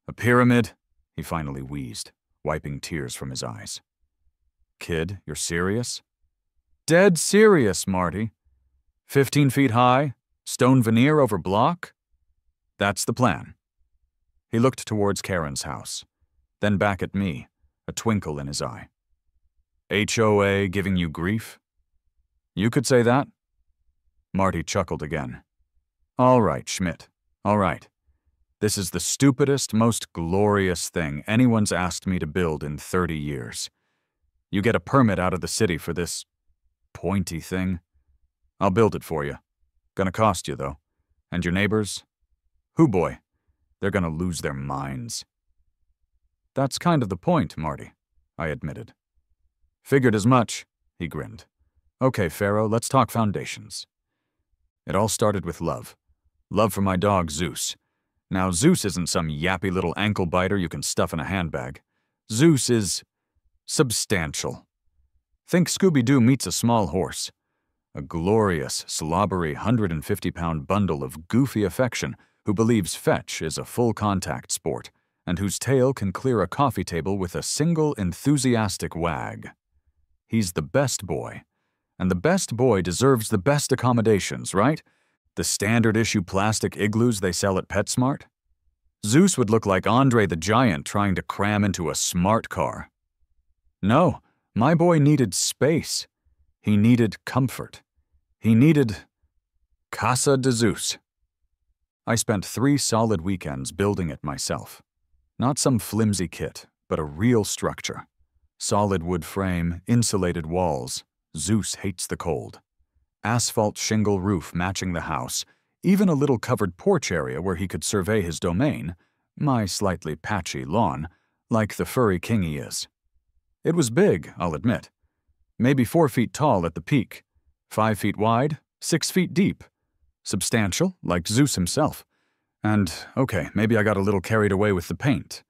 A pyramid? He finally wheezed, wiping tears from his eyes. Kid, you're serious? Dead serious, Marty. 15 feet high, stone veneer over block? That's the plan. He looked towards Karen's house, then back at me, a twinkle in his eye. HOA giving you grief? You could say that. Marty chuckled again. All right, Schmidt, all right. This is the stupidest, most glorious thing anyone's asked me to build in 30 years. You get a permit out of the city for this pointy thing. I'll build it for you. Gonna cost you, though. And your neighbors? Hoo boy, they're gonna lose their minds. That's kind of the point, Marty, I admitted. Figured as much, he grinned. Okay, Pharaoh, let's talk foundations. It all started with love. Love for my dog, Zeus. Now, Zeus isn't some yappy little ankle biter you can stuff in a handbag. Zeus is substantial. Think Scooby-Doo meets a small horse. A glorious, slobbery 150-pound bundle of goofy affection who believes fetch is a full-contact sport and whose tail can clear a coffee table with a single enthusiastic wag. He's the best boy. And the best boy deserves the best accommodations, right? The standard-issue plastic igloos they sell at PetSmart? Zeus would look like Andre the Giant trying to cram into a smart car. No, my boy needed space. He needed comfort. He needed Casa de Zeus. I spent 3 solid weekends building it myself. Not some flimsy kit, but a real structure. Solid wood frame, insulated walls. Zeus hates the cold. Asphalt shingle roof matching the house, even a little covered porch area where he could survey his domain, my slightly patchy lawn, like the furry king he is. It was big, I'll admit. Maybe 4 feet tall at the peak, 5 feet wide, 6 feet deep. Substantial, like Zeus himself. And, okay, maybe I got a little carried away with the paint.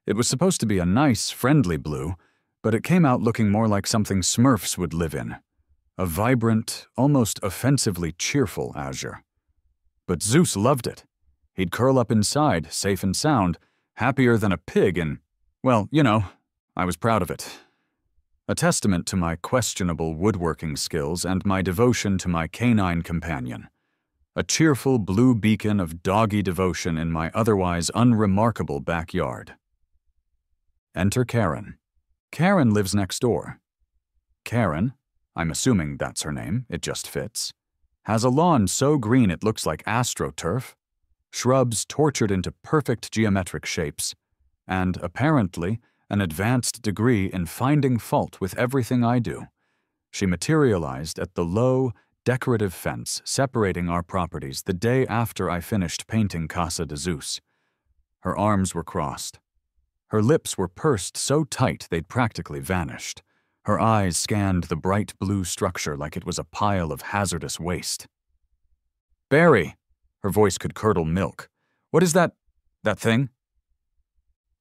It was supposed to be a nice, friendly blue, but it came out looking more like something Smurfs would live in. A vibrant, almost offensively cheerful azure. But Zeus loved it. He'd curl up inside, safe and sound, happier than a pig and, well, you know, I was proud of it. A testament to my questionable woodworking skills and my devotion to my canine companion. A cheerful blue beacon of doggy devotion in my otherwise unremarkable backyard. Enter Karen. Karen lives next door. Karen, I'm assuming that's her name, it just fits, has a lawn so green it looks like astroturf, shrubs tortured into perfect geometric shapes, and, apparently, an advanced degree in finding fault with everything I do. She materialized at the low, decorative fence separating our properties the day after I finished painting Casa de Zeus. Her arms were crossed. Her lips were pursed so tight they'd practically vanished. Her eyes scanned the bright blue structure like it was a pile of hazardous waste. Barry, her voice could curdle milk. What is that thing?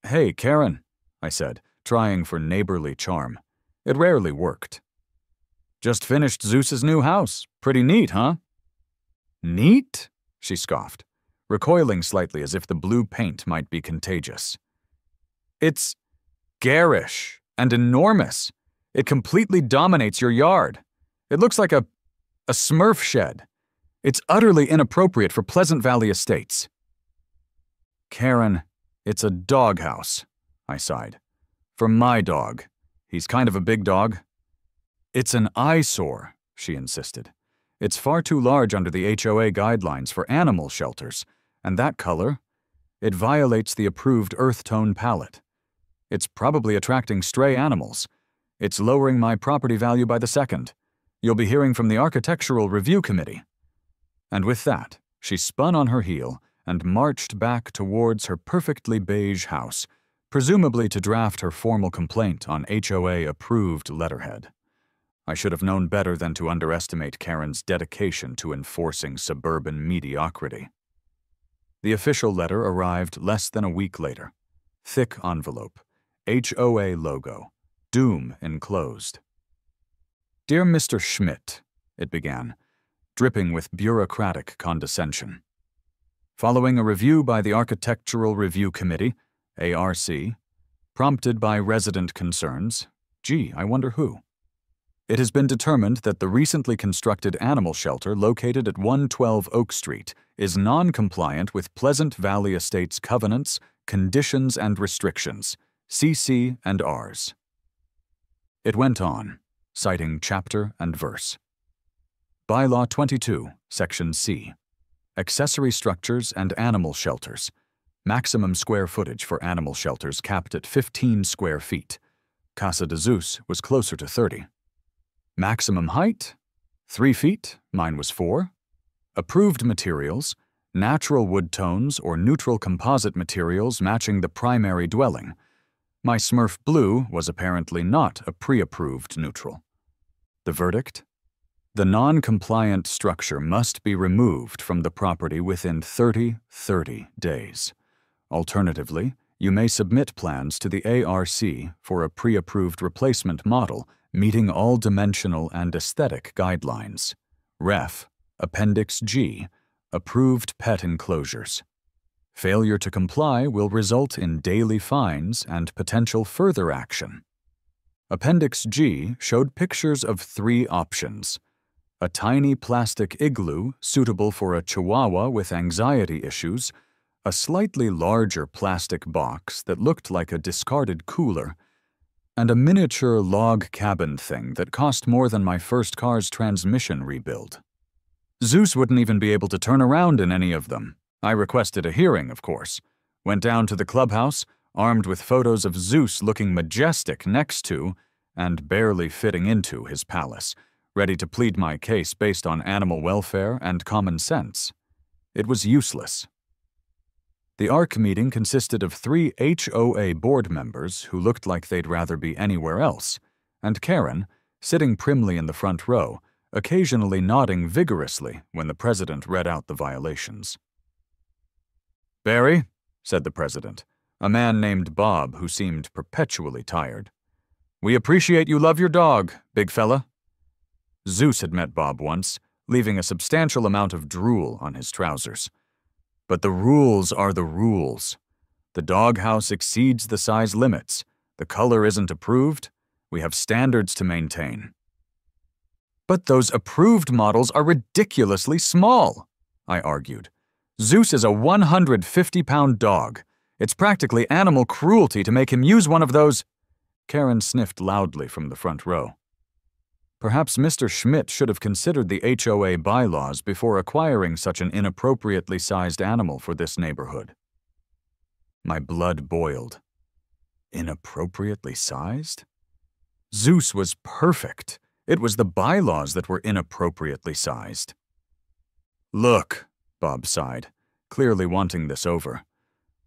Hey, Karen, I said, trying for neighborly charm. It rarely worked. Just finished Zeus's new house. Pretty neat, huh? Neat? She scoffed, recoiling slightly as if the blue paint might be contagious. It's garish and enormous. It completely dominates your yard. It looks like a Smurf shed. It's utterly inappropriate for Pleasant Valley Estates. Karen, it's a doghouse, I sighed. For my dog. He's kind of a big dog. It's an eyesore, she insisted. It's far too large under the HOA guidelines for animal shelters, and that color, it violates the approved earth tone palette. It's probably attracting stray animals. It's lowering my property value by the second. You'll be hearing from the Architectural Review Committee. And with that, she spun on her heel and marched back towards her perfectly beige house, presumably to draft her formal complaint on HOA-approved letterhead. I should have known better than to underestimate Karen's dedication to enforcing suburban mediocrity. The official letter arrived less than a week later. Thick envelope, HOA logo, doom enclosed. Dear Mr. Schmidt, it began, dripping with bureaucratic condescension. Following a review by the Architectural Review Committee, ARC, prompted by resident concerns. Gee, I wonder who. It has been determined that the recently constructed animal shelter located at 112 Oak Street is non-compliant with Pleasant Valley Estates covenants, conditions, and restrictions, CC and Rs. It went on, citing chapter and verse. Bylaw 22, Section C. Accessory structures and animal shelters. Maximum square footage for animal shelters capped at 15 square feet. Casa de Zeus was closer to 30. Maximum height? 3 feet, mine was 4. Approved materials, natural wood tones or neutral composite materials matching the primary dwelling. My Smurf blue was apparently not a pre-approved neutral. The verdict? The non-compliant structure must be removed from the property within 30 days. Alternatively, you may submit plans to the ARC for a pre-approved replacement model meeting all dimensional and aesthetic guidelines. Ref. Appendix G. Approved pet enclosures. Failure to comply will result in daily fines and potential further action. Appendix G showed pictures of 3 options. A tiny plastic igloo suitable for a chihuahua with anxiety issues, a slightly larger plastic box that looked like a discarded cooler, and a miniature log cabin thing that cost more than my first car's transmission rebuild. Zeus wouldn't even be able to turn around in any of them. I requested a hearing, of course. Went down to the clubhouse, armed with photos of Zeus looking majestic next to, and barely fitting into, his palace, ready to plead my case based on animal welfare and common sense. It was useless. The ARC meeting consisted of 3 HOA board members who looked like they'd rather be anywhere else, and Karen, sitting primly in the front row, occasionally nodding vigorously when the president read out the violations. "Barry," said the president, a man named Bob who seemed perpetually tired, "we appreciate you love your dog, big fella." Zeus had met Bob once, leaving a substantial amount of drool on his trousers. But the rules are the rules. The doghouse exceeds the size limits. The color isn't approved. We have standards to maintain. "But those approved models are ridiculously small," I argued. "Zeus is a 150-pound dog. It's practically animal cruelty to make him use one of those—" Karen sniffed loudly from the front row. Perhaps Mr. Schmidt should have considered the HOA bylaws before acquiring such an inappropriately sized animal for this neighborhood. My blood boiled. Inappropriately sized? Zeus was perfect. It was the bylaws that were inappropriately sized. "Look," Bob sighed, clearly wanting this over.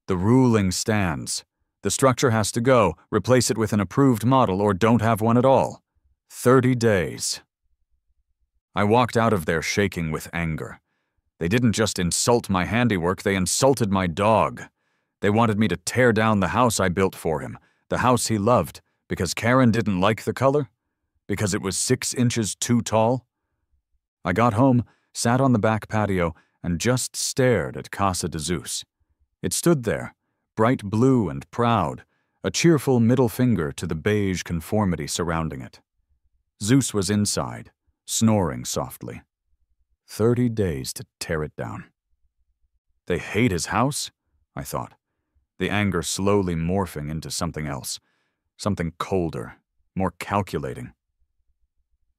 "The ruling stands. The structure has to go. Replace it with an approved model or don't have one at all. 30 days. I walked out of there shaking with anger. They didn't just insult my handiwork, they insulted my dog. They wanted me to tear down the house I built for him, the house he loved, because Karen didn't like the color? Because it was 6 inches too tall? I got home, sat on the back patio, and just stared at Casa de Zeus. It stood there, bright blue and proud, a cheerful middle finger to the beige conformity surrounding it. Zeus was inside, snoring softly. 30 days to tear it down. They hate his house? I thought, the anger slowly morphing into something else, something colder, more calculating.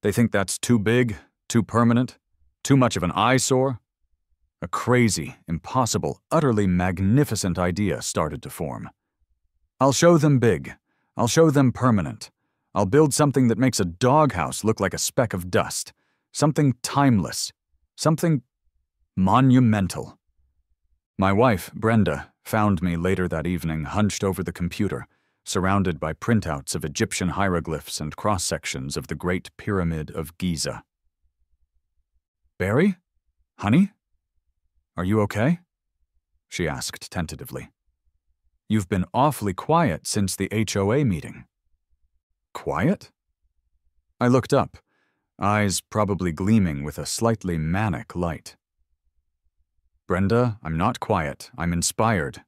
They think that's too big, too permanent, too much of an eyesore? A crazy, impossible, utterly magnificent idea started to form. I'll show them big. I'll show them permanent. I'll build something that makes a doghouse look like a speck of dust. Something timeless. Something monumental. My wife, Brenda, found me later that evening hunched over the computer, surrounded by printouts of Egyptian hieroglyphs and cross-sections of the Great Pyramid of Giza. "Barry? Honey? Are you okay?" she asked tentatively. "You've been awfully quiet since the HOA meeting." Quiet? I looked up, eyes probably gleaming with a slightly manic light. "Brenda, I'm not quiet. I'm inspired."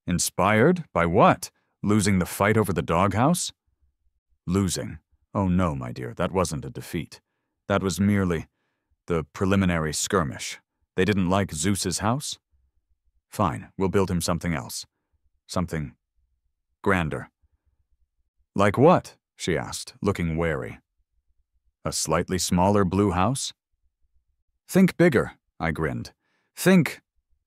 Inspired? By what? Losing the fight over the doghouse? Losing. Oh no, my dear, that wasn't a defeat. That was merely the preliminary skirmish. They didn't like Zeus's house? Fine, we'll build him something else. Something grander. Like what? She asked, looking wary. A slightly smaller blue house? Think bigger, I grinned. Think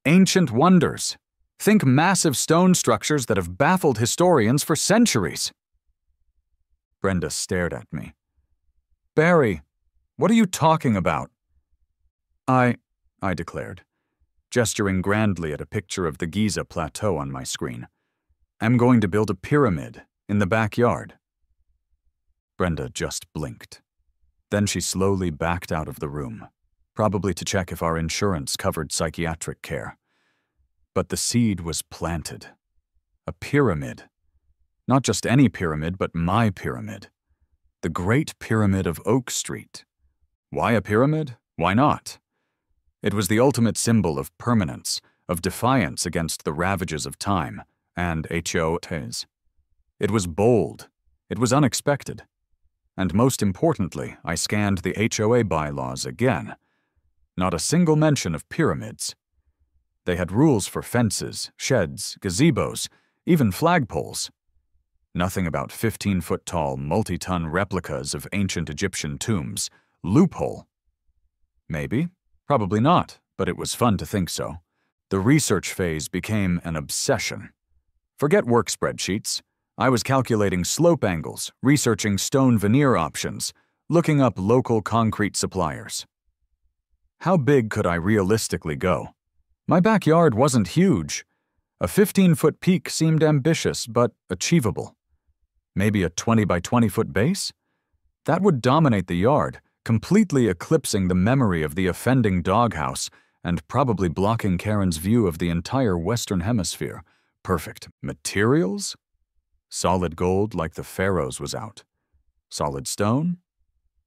ancient wonders. Think massive stone structures that have baffled historians for centuries. Brenda stared at me. Barry, what are you talking about? I declared, gesturing grandly at a picture of the Giza Plateau on my screen. I'm going to build a pyramid in the backyard. Brenda just blinked. Then she slowly backed out of the room, probably to check if our insurance covered psychiatric care. But the seed was planted. A pyramid. Not just any pyramid, but my pyramid. The Great Pyramid of Oak Street. Why a pyramid? Why not? It was the ultimate symbol of permanence, of defiance against the ravages of time, and HOTs. It was bold. It was unexpected. And most importantly, I scanned the HOA bylaws again. Not a single mention of pyramids. They had rules for fences, sheds, gazebos, even flagpoles. Nothing about 15-foot-tall, multi-ton replicas of ancient Egyptian tombs. Loophole. Maybe. Probably not, but it was fun to think so. The research phase became an obsession. Forget work spreadsheets. I was calculating slope angles, researching stone veneer options, looking up local concrete suppliers. How big could I realistically go? My backyard wasn't huge. A 15-foot peak seemed ambitious, but achievable. Maybe a 20 by 20-foot base? That would dominate the yard, completely eclipsing the memory of the offending doghouse and probably blocking Karen's view of the entire Western Hemisphere. Perfect. Materials? Solid gold like the Pharaohs was out. Solid stone?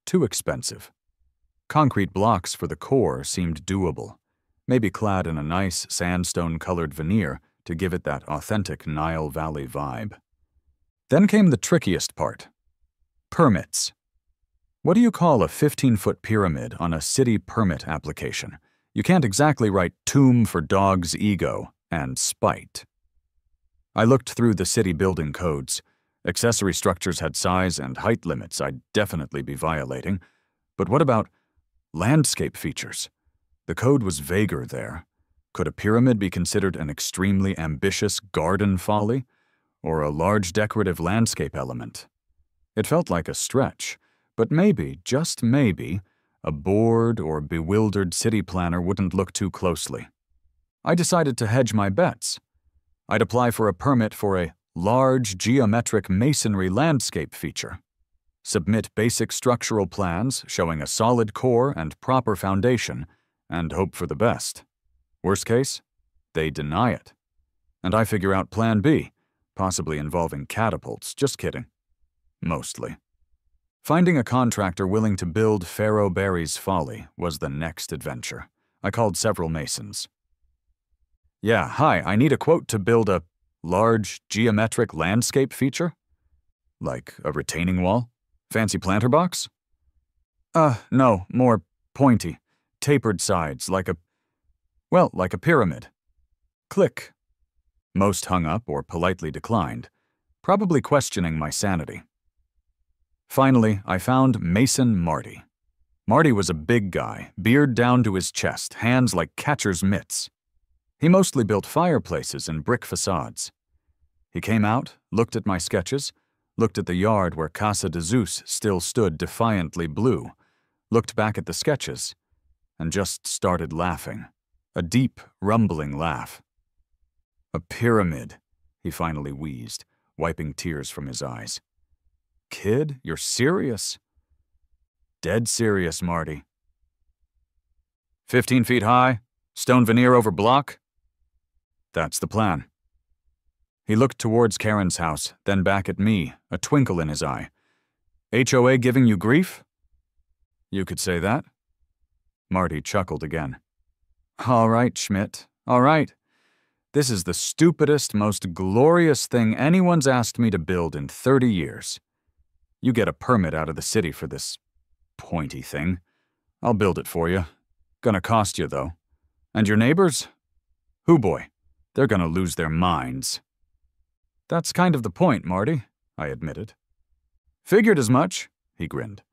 Too expensive. Concrete blocks for the core seemed doable, maybe clad in a nice sandstone-colored veneer to give it that authentic Nile Valley vibe. Then came the trickiest part. Permits. What do you call a 15-foot pyramid on a city permit application? You can't exactly write tomb for dog's ego and spite. I looked through the city building codes. Accessory structures had size and height limits I'd definitely be violating. But what about landscape features? The code was vaguer there. Could a pyramid be considered an extremely ambitious garden folly, or a large decorative landscape element? It felt like a stretch, but maybe, just maybe, a bored or bewildered city planner wouldn't look too closely. I decided to hedge my bets. I'd apply for a permit for a large geometric masonry landscape feature. Submit basic structural plans showing a solid core and proper foundation, and hope for the best. Worst case, they deny it. And I figure out plan B, possibly involving catapults. Just kidding. Mostly. Finding a contractor willing to build Pharaoh Barry's folly was the next adventure. I called several masons. Yeah, hi, I need a quote to build a large geometric landscape feature? Like a retaining wall? Fancy planter box? No, more pointy. Tapered sides, like a pyramid. Click. Most hung up or politely declined, probably questioning my sanity. Finally, I found Mason Marty. Marty was a big guy, beard down to his chest, hands like catcher's mitts. He mostly built fireplaces and brick facades. He came out, looked at my sketches, looked at the yard where Casa de Zeus still stood defiantly blue, looked back at the sketches, and just started laughing. A deep, rumbling laugh. A pyramid, he finally wheezed, wiping tears from his eyes. Kid, you're serious? Dead serious, Marty. 15 feet high, stone veneer over block? That's the plan. He looked towards Karen's house, then back at me, a twinkle in his eye. HOA giving you grief? You could say that. Marty chuckled again. All right, Schmidt, all right. This is the stupidest, most glorious thing anyone's asked me to build in 30 years. You get a permit out of the city for this pointy thing. I'll build it for you. Gonna cost you, though. And your neighbors? Hoo boy, they're gonna lose their minds. That's kind of the point, Marty, I admitted. Figured as much, he grinned.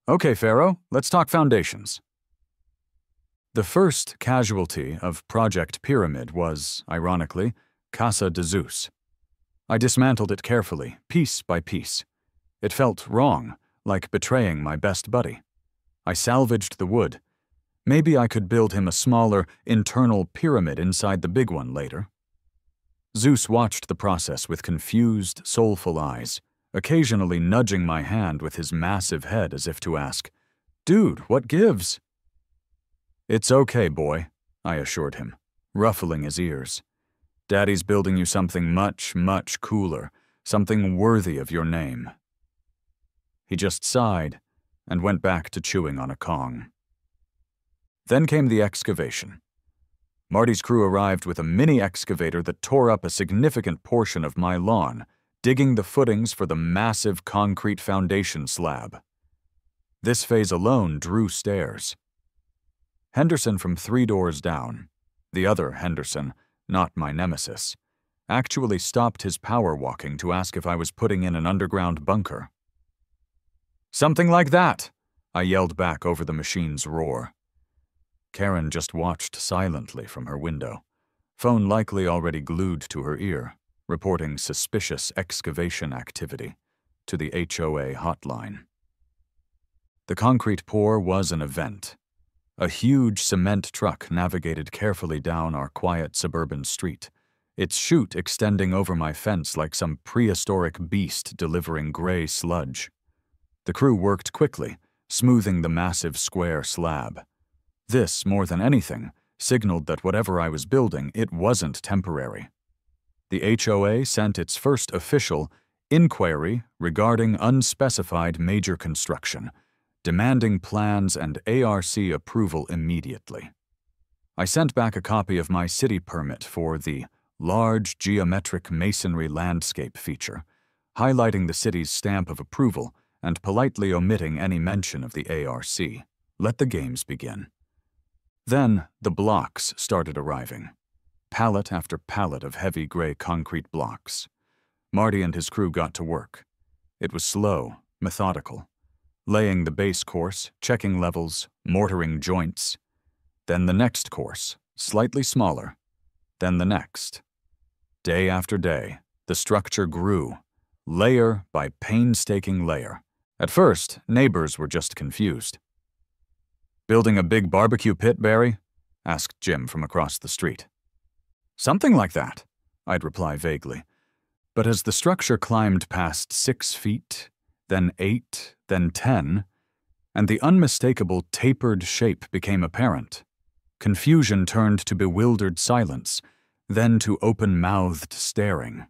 Okay, Pharaoh, let's talk foundations. The first casualty of Project Pyramid was, ironically, Casa de Zeus. I dismantled it carefully, piece by piece. It felt wrong, like betraying my best buddy. I salvaged the wood. Maybe I could build him a smaller, internal pyramid inside the big one later. Zeus watched the process with confused, soulful eyes, occasionally nudging my hand with his massive head as if to ask, "Dude, what gives?" "It's okay, boy," I assured him, ruffling his ears. "Daddy's building you something much, much cooler, something worthy of your name." He just sighed and went back to chewing on a Kong. Then came the excavation. Marty's crew arrived with a mini excavator that tore up a significant portion of my lawn, digging the footings for the massive concrete foundation slab. This phase alone drew stares. Henderson from 3 doors down, the other Henderson, not my nemesis, actually stopped his power walking to ask if I was putting in an underground bunker. "Something like that," I yelled back over the machine's roar. Karen just watched silently from her window, phone likely already glued to her ear, reporting suspicious excavation activity to the HOA hotline. The concrete pour was an event. A huge cement truck navigated carefully down our quiet suburban street, its chute extending over my fence like some prehistoric beast delivering gray sludge. The crew worked quickly, smoothing the massive square slab. This, more than anything, signaled that whatever I was building, it wasn't temporary. The HOA sent its first official inquiry regarding unspecified major construction, demanding plans and ARC approval immediately. I sent back a copy of my city permit for the large geometric masonry landscape feature, highlighting the city's stamp of approval and politely omitting any mention of the ARC. Let the games begin. Then the blocks started arriving. Pallet after pallet of heavy gray concrete blocks. Marty and his crew got to work. It was slow, methodical. Laying the base course, checking levels, mortaring joints. Then the next course, slightly smaller. Then the next. Day after day, the structure grew, layer by painstaking layer. At first, neighbors were just confused. "Building a big barbecue pit, Barry?" asked Jim from across the street. "Something like that," I'd reply vaguely. But as the structure climbed past 6 feet, then 8, then 10, and the unmistakable tapered shape became apparent, confusion turned to bewildered silence, then to open-mouthed staring.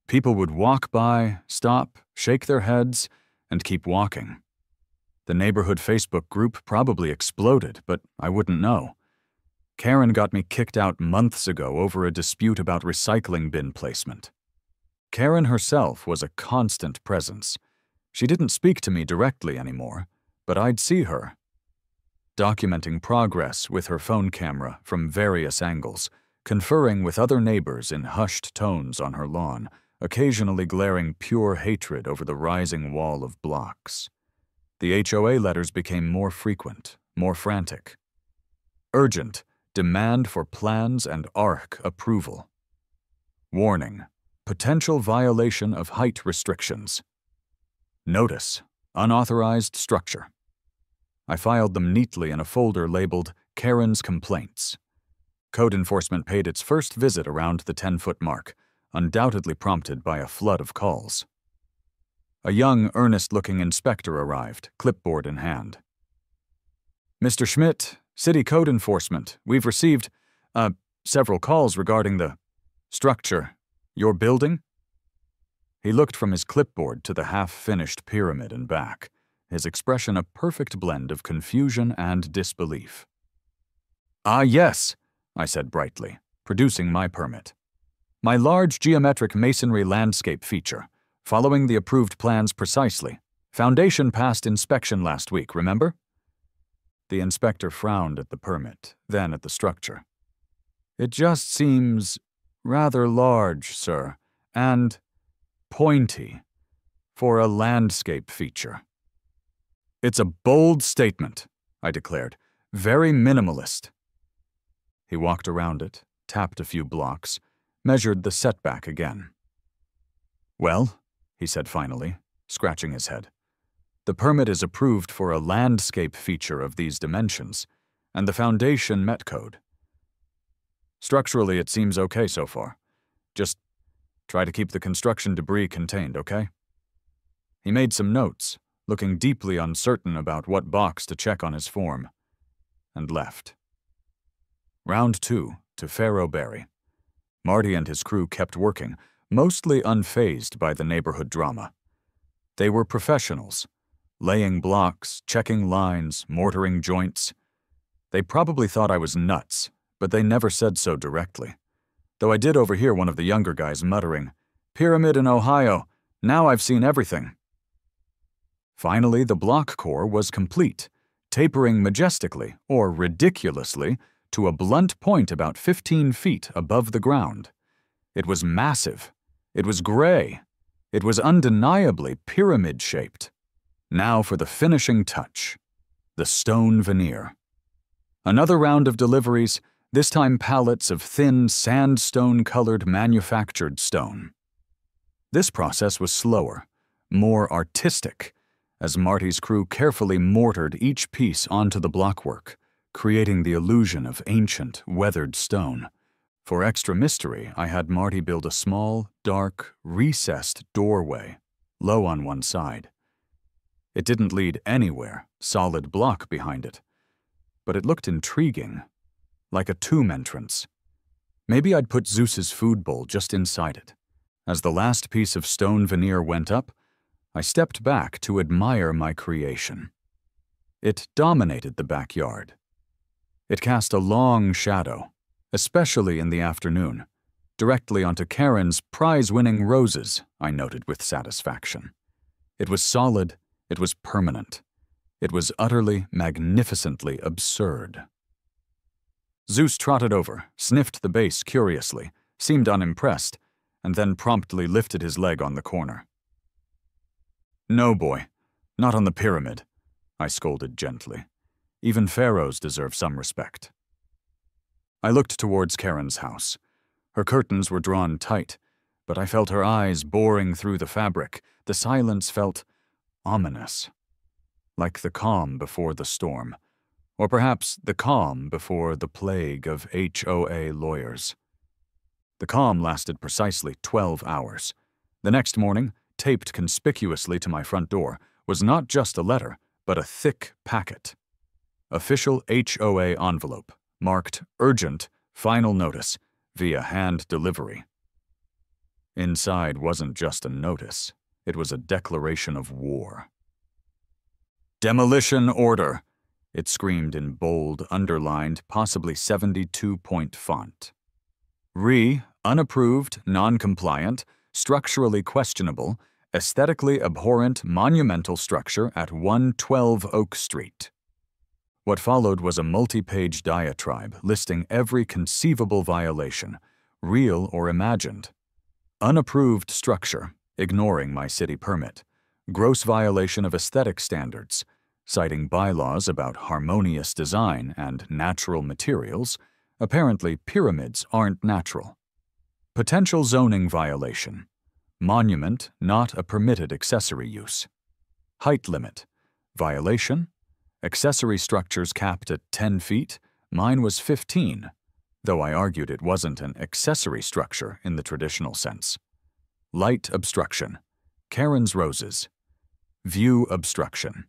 People would walk by, stop, shake their heads, and keep walking. The neighborhood Facebook group probably exploded, but I wouldn't know. Karen got me kicked out months ago over a dispute about recycling bin placement. Karen herself was a constant presence. She didn't speak to me directly anymore, but I'd see her, documenting progress with her phone camera from various angles, conferring with other neighbors in hushed tones on her lawn, occasionally glaring pure hatred over the rising wall of blocks. The HOA letters became more frequent, more frantic. Urgent, demand for plans and ARC approval. Warning, potential violation of height restrictions. Notice, unauthorized structure. I filed them neatly in a folder labeled Karen's Complaints. Code enforcement paid its first visit around the 10-foot mark, undoubtedly prompted by a flood of calls. A young, earnest-looking inspector arrived, clipboard in hand. "Mr. Schmidt, City Code Enforcement, we've received, several calls regarding the structure. Your building?" He looked from his clipboard to the half-finished pyramid and back, his expression a perfect blend of confusion and disbelief. "Ah, yes," I said brightly, producing my permit. My large geometric masonry landscape feature, following the approved plans precisely. Foundation passed inspection last week, remember? The inspector frowned at the permit, then at the structure. It just seems rather large, sir, and pointy for a landscape feature. It's a bold statement, I declared, very minimalist. He walked around it, tapped a few blocks, measured the setback again. Well, he said finally, scratching his head, the permit is approved for a landscape feature of these dimensions, and the foundation met code. Structurally, it seems okay so far. Just try to keep the construction debris contained, okay? He made some notes, looking deeply uncertain about what box to check on his form, and left. Round 2 to Farrowberry. Marty and his crew kept working, mostly unfazed by the neighborhood drama. They were professionals, laying blocks, checking lines, mortaring joints. They probably thought I was nuts, but they never said so directly. Though I did overhear one of the younger guys muttering, "Pyramid in Ohio, now I've seen everything." Finally, the block core was complete, tapering majestically, or ridiculously, to a blunt point about 15 feet above the ground. It was massive. It was gray. It was undeniably pyramid-shaped. Now for the finishing touch, the stone veneer. Another round of deliveries, this time pallets of thin, sandstone-colored manufactured stone. This process was slower, more artistic, as Marty's crew carefully mortared each piece onto the blockwork, creating the illusion of ancient, weathered stone. For extra mystery, I had Marty build a small, dark, recessed doorway, low on one side. It didn't lead anywhere, solid block behind it, but it looked intriguing, like a tomb entrance. Maybe I'd put Zeus's food bowl just inside it. As the last piece of stone veneer went up, I stepped back to admire my creation. It dominated the backyard. It cast a long shadow, especially in the afternoon, directly onto Karen's prize-winning roses, I noted with satisfaction. It was solid, it was permanent. It was utterly, magnificently absurd. Zeus trotted over, sniffed the base curiously, seemed unimpressed, and then promptly lifted his leg on the corner. "No, boy, not on the pyramid," I scolded gently. Even pharaohs deserve some respect. I looked towards Karen's house. Her curtains were drawn tight, but I felt her eyes boring through the fabric. The silence felt ominous, like the calm before the storm, or perhaps the calm before the plague of HOA lawyers. The calm lasted precisely 12 hours. The next morning, taped conspicuously to my front door, was not just a letter, but a thick packet. Official HOA envelope, marked Urgent, Final Notice, via hand delivery. Inside wasn't just a notice, it was a declaration of war. "Demolition order," it screamed in bold, underlined, possibly 72-point font. Unapproved, non-compliant, structurally questionable, aesthetically abhorrent monumental structure at 112 Oak Street. What followed was a multi-page diatribe listing every conceivable violation, real or imagined. Unapproved structure, ignoring my city permit. Gross violation of aesthetic standards, citing bylaws about harmonious design and natural materials. Apparently, pyramids aren't natural. Potential zoning violation. Monument not a permitted accessory use. Height limit. Violation. Accessory structures capped at 10 feet. Mine was 15, though I argued it wasn't an accessory structure in the traditional sense. Light obstruction. Karen's roses. View obstruction.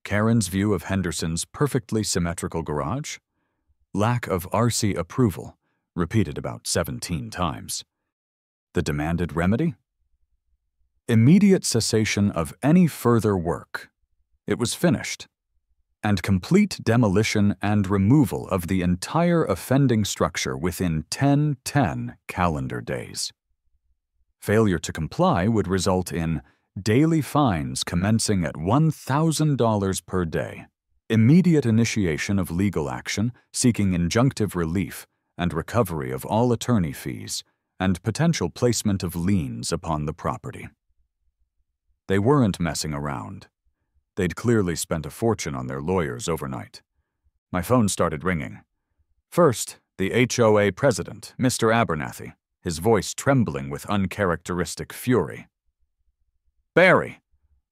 Karen's view of Henderson's perfectly symmetrical garage. Lack of RC approval, repeated about 17 times. The demanded remedy? Immediate cessation of any further work. It was finished. and complete demolition and removal of the entire offending structure within 10 calendar days. Failure to comply would result in daily fines commencing at $1,000 per day, immediate initiation of legal action seeking injunctive relief and recovery of all attorney fees, and potential placement of liens upon the property. They weren't messing around. They'd clearly spent a fortune on their lawyers overnight. My phone started ringing. First, the HOA president, Mr. Abernathy, his voice trembling with uncharacteristic fury. "Barry,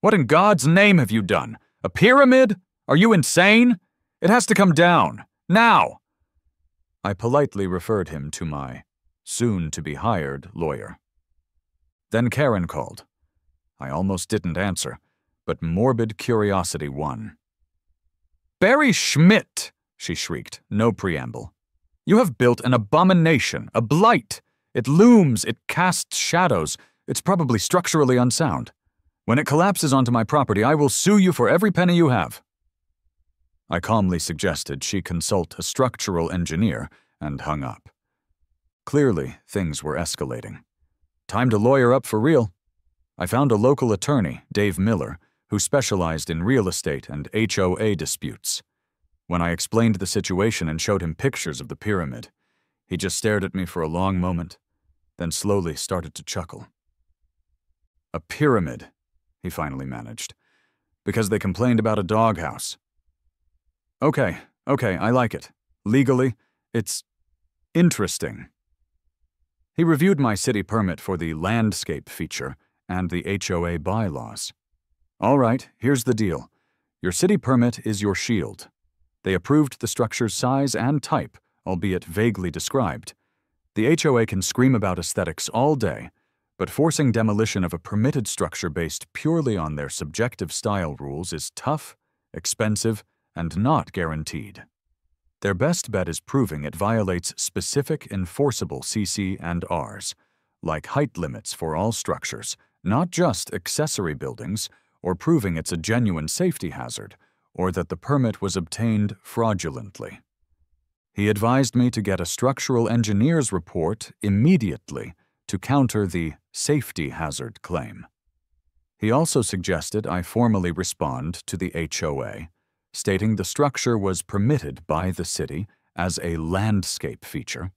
what in God's name have you done? A pyramid? Are you insane? It has to come down. Now!" I politely referred him to my soon-to-be-hired lawyer. Then Karen called. I almost didn't answer, but morbid curiosity won. "Barry Schmidt!" she shrieked, no preamble. "You have built an abomination, a blight. It looms, it casts shadows. It's probably structurally unsound. When it collapses onto my property, I will sue you for every penny you have." I calmly suggested she consult a structural engineer and hung up. Clearly, things were escalating. Time to lawyer up for real. I found a local attorney, Dave Miller, who specialized in real estate and HOA disputes. When I explained the situation and showed him pictures of the pyramid, he just stared at me for a long moment, then slowly started to chuckle. "A pyramid," he finally managed, "because they complained about a doghouse. Okay, I like it. Legally, it's interesting." He reviewed my city permit for the landscape feature and the HOA bylaws. "All right, here's the deal. Your city permit is your shield. They approved the structure's size and type, albeit vaguely described. The HOA can scream about aesthetics all day, but forcing demolition of a permitted structure based purely on their subjective style rules is tough, expensive, and not guaranteed. Their best bet is proving it violates specific enforceable CC and Rs, like height limits for all structures, not just accessory buildings, or proving it's a genuine safety hazard, or that the permit was obtained fraudulently. He advised me to get a structural engineer's report immediately to counter the safety hazard claim. He also suggested I formally respond to the HOA, stating the structure was permitted by the city as a landscape feature,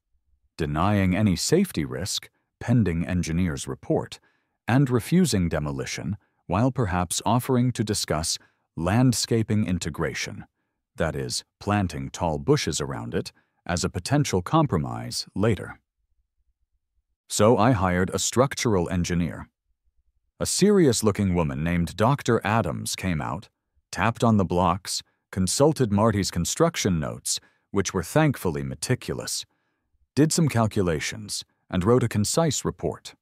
denying any safety risk pending engineer's report, and refusing demolition while perhaps offering to discuss landscaping integration, that is, planting tall bushes around it, as a potential compromise later. So I hired a structural engineer. A serious-looking woman named Dr. Adams came out, tapped on the blocks, consulted Marty's construction notes, which were thankfully meticulous, did some calculations, and wrote a concise report.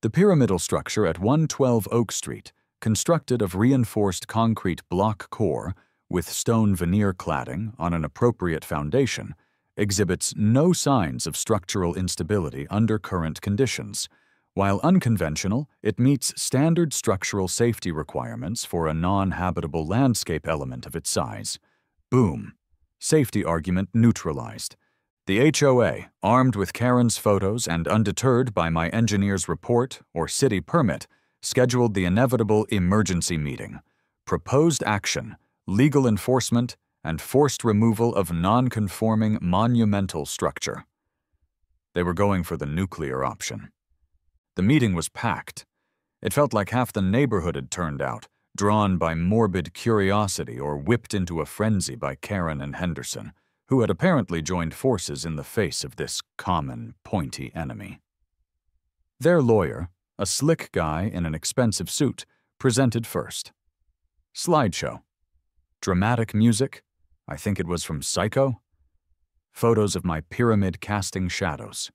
The pyramidal structure at 112 Oak Street, constructed of reinforced concrete block core with stone veneer cladding on an appropriate foundation, exhibits no signs of structural instability under current conditions. While unconventional, it meets standard structural safety requirements for a non-habitable landscape element of its size. Boom. Safety argument neutralized. The HOA, armed with Karen's photos and undeterred by my engineer's report or city permit, scheduled the inevitable emergency meeting. Proposed action, legal enforcement, and forced removal of non-conforming monumental structure. They were going for the nuclear option. The meeting was packed. It felt like half the neighborhood had turned out, drawn by morbid curiosity or whipped into a frenzy by Karen and Henderson, who had apparently joined forces in the face of this common, pointy enemy. Their lawyer, a slick guy in an expensive suit, presented first. Slideshow. Dramatic music. I think it was from Psycho. Photos of my pyramid casting shadows.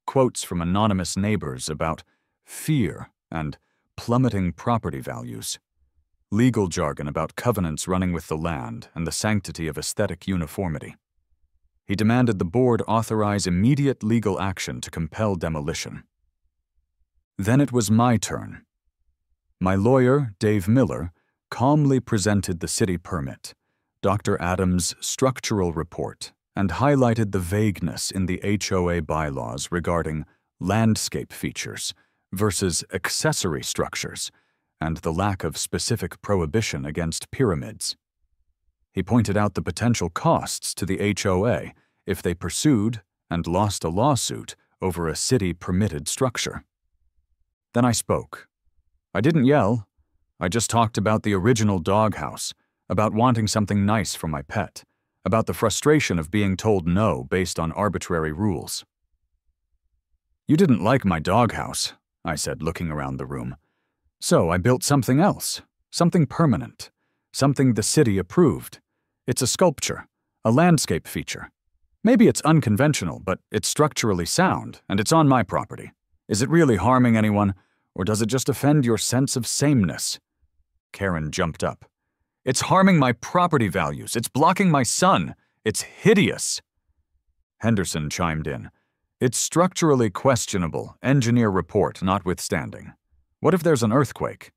Quotes from anonymous neighbors about fear and plummeting property values. Legal jargon about covenants running with the land and the sanctity of aesthetic uniformity. He demanded the board authorize immediate legal action to compel demolition. Then it was my turn. My lawyer, Dave Miller, calmly presented the city permit, Dr. Adams' structural report and highlighted the vagueness in the HOA bylaws regarding landscape features versus accessory structures and the lack of specific prohibition against pyramids. He pointed out the potential costs to the HOA if they pursued and lost a lawsuit over a city-permitted structure. Then I spoke. I didn't yell. I just talked about the original doghouse, about wanting something nice for my pet, about the frustration of being told no based on arbitrary rules. "You didn't like my doghouse," I said, looking around the room. "So I built something else, something permanent, something the city approved. It's a sculpture, a landscape feature. Maybe it's unconventional, but it's structurally sound, and it's on my property. Is it really harming anyone, or does it just offend your sense of sameness?" Karen jumped up. "It's harming my property values. It's blocking my sun. It's hideous." Henderson chimed in. "It's structurally questionable, engineer report notwithstanding. What if there's an earthquake?"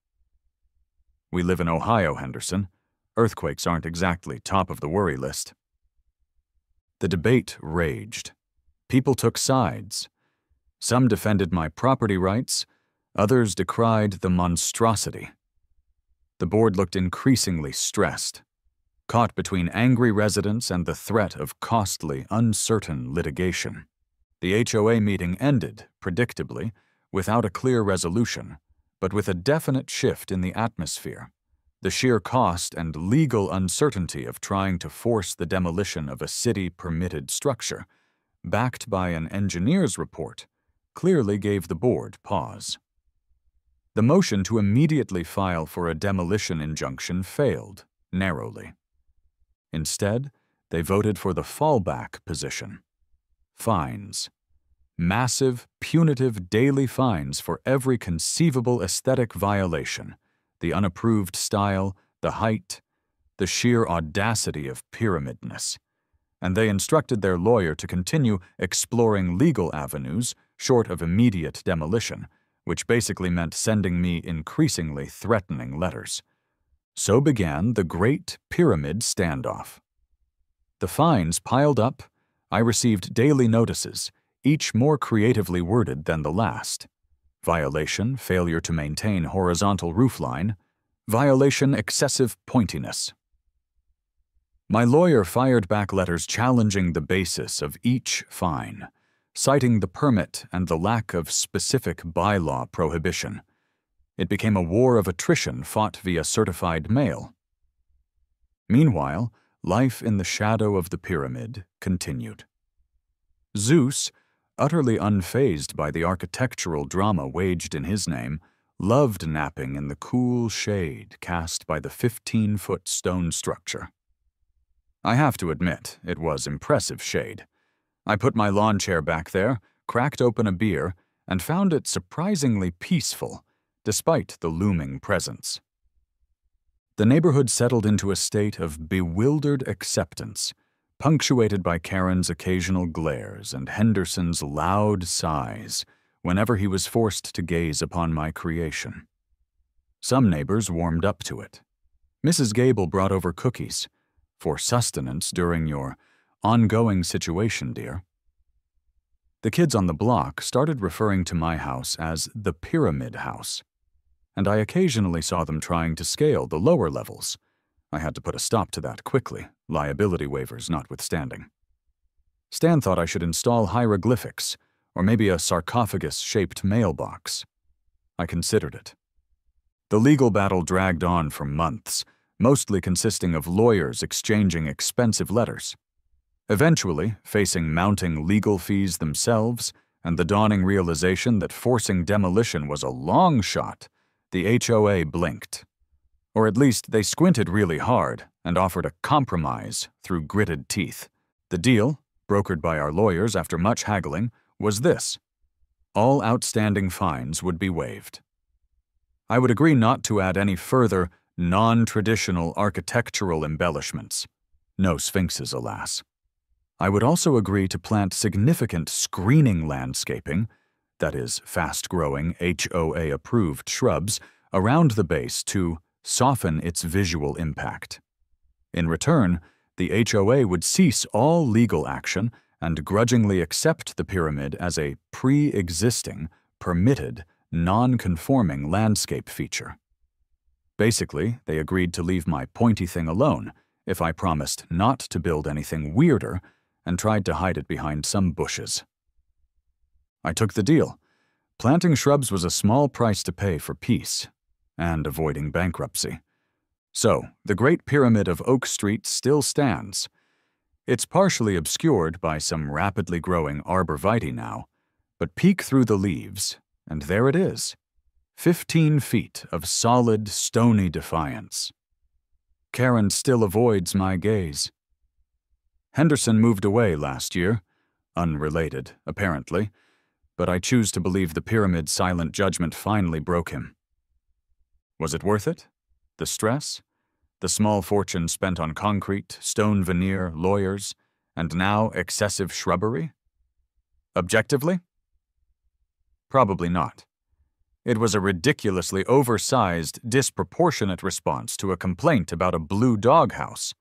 "We live in Ohio, Henderson. Earthquakes aren't exactly top of the worry list." The debate raged. People took sides. Some defended my property rights, others decried the monstrosity. The board looked increasingly stressed, caught between angry residents and the threat of costly, uncertain litigation. The HOA meeting ended, predictably, without a clear resolution, but with a definite shift in the atmosphere. The sheer cost and legal uncertainty of trying to force the demolition of a city-permitted structure, backed by an engineer's report, clearly gave the board pause. The motion to immediately file for a demolition injunction failed, narrowly. Instead, they voted for the fallback position. Fines. Massive, punitive daily fines for every conceivable aesthetic violation, the unapproved style, the height, the sheer audacity of pyramidness. And they instructed their lawyer to continue exploring legal avenues short of immediate demolition, which basically meant sending me increasingly threatening letters. So began the Great Pyramid Standoff. The fines piled up. I received daily notices, each more creatively worded than the last. Violation, failure to maintain horizontal roofline. Violation, excessive pointiness. My lawyer fired back letters challenging the basis of each fine, citing the permit and the lack of specific bylaw prohibition. It became a war of attrition fought via certified mail. Meanwhile, life in the shadow of the pyramid continued. Zeus, utterly unfazed by the architectural drama waged in his name, loved napping in the cool shade cast by the 15-foot stone structure. I have to admit, it was impressive shade. I put my lawn chair back there, cracked open a beer, and found it surprisingly peaceful, despite the looming presence. The neighborhood settled into a state of bewildered acceptance, punctuated by Karen's occasional glares and Henderson's loud sighs whenever he was forced to gaze upon my creation. Some neighbors warmed up to it. Mrs. Gable brought over cookies, for sustenance during your ongoing situation, dear. The kids on the block started referring to my house as the Pyramid House, and I occasionally saw them trying to scale the lower levels. I had to put a stop to that quickly, liability waivers notwithstanding. Stan thought I should install hieroglyphics, or maybe a sarcophagus-shaped mailbox. I considered it. The legal battle dragged on for months, mostly consisting of lawyers exchanging expensive letters. Eventually, facing mounting legal fees themselves and the dawning realization that forcing demolition was a long shot, the HOA blinked. Or at least they squinted really hard and offered a compromise through gritted teeth. The deal, brokered by our lawyers after much haggling, was this: all outstanding fines would be waived. I would agree not to add any further non-traditional architectural embellishments. No sphinxes, alas. I would also agree to plant significant screening landscaping, that is, fast-growing, HOA-approved shrubs, around the base to soften its visual impact. In return, the HOA would cease all legal action and grudgingly accept the pyramid as a pre-existing, permitted, non-conforming landscape feature. Basically, they agreed to leave my pointy thing alone if I promised not to build anything weirder and tried to hide it behind some bushes. I took the deal. Planting shrubs was a small price to pay for peace and avoiding bankruptcy. So, the Great Pyramid of Oak Street still stands. It's partially obscured by some rapidly growing arborvitae now, but peek through the leaves, and there it is. 15 feet of solid, stony defiance. Karen still avoids my gaze. Henderson moved away last year, unrelated, apparently, but I choose to believe the pyramid's silent judgment finally broke him. Was it worth it? The stress? The small fortune spent on concrete, stone veneer, lawyers, and now excessive shrubbery? Objectively? Probably not. It was a ridiculously oversized, disproportionate response to a complaint about a blue doghouse.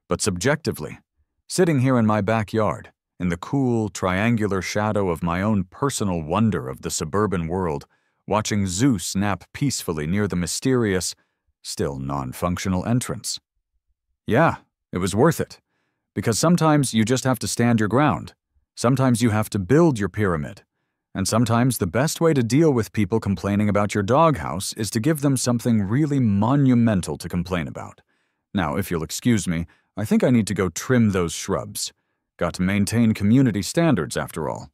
But subjectively, sitting here in my backyard, in the cool, triangular shadow of my own personal wonder of the suburban world, watching Zeus nap peacefully near the mysterious, still non-functional entrance. Yeah, it was worth it. Because sometimes you just have to stand your ground. Sometimes you have to build your pyramid. And sometimes the best way to deal with people complaining about your doghouse is to give them something really monumental to complain about. Now, if you'll excuse me, I think I need to go trim those shrubs. Got to maintain community standards, after all.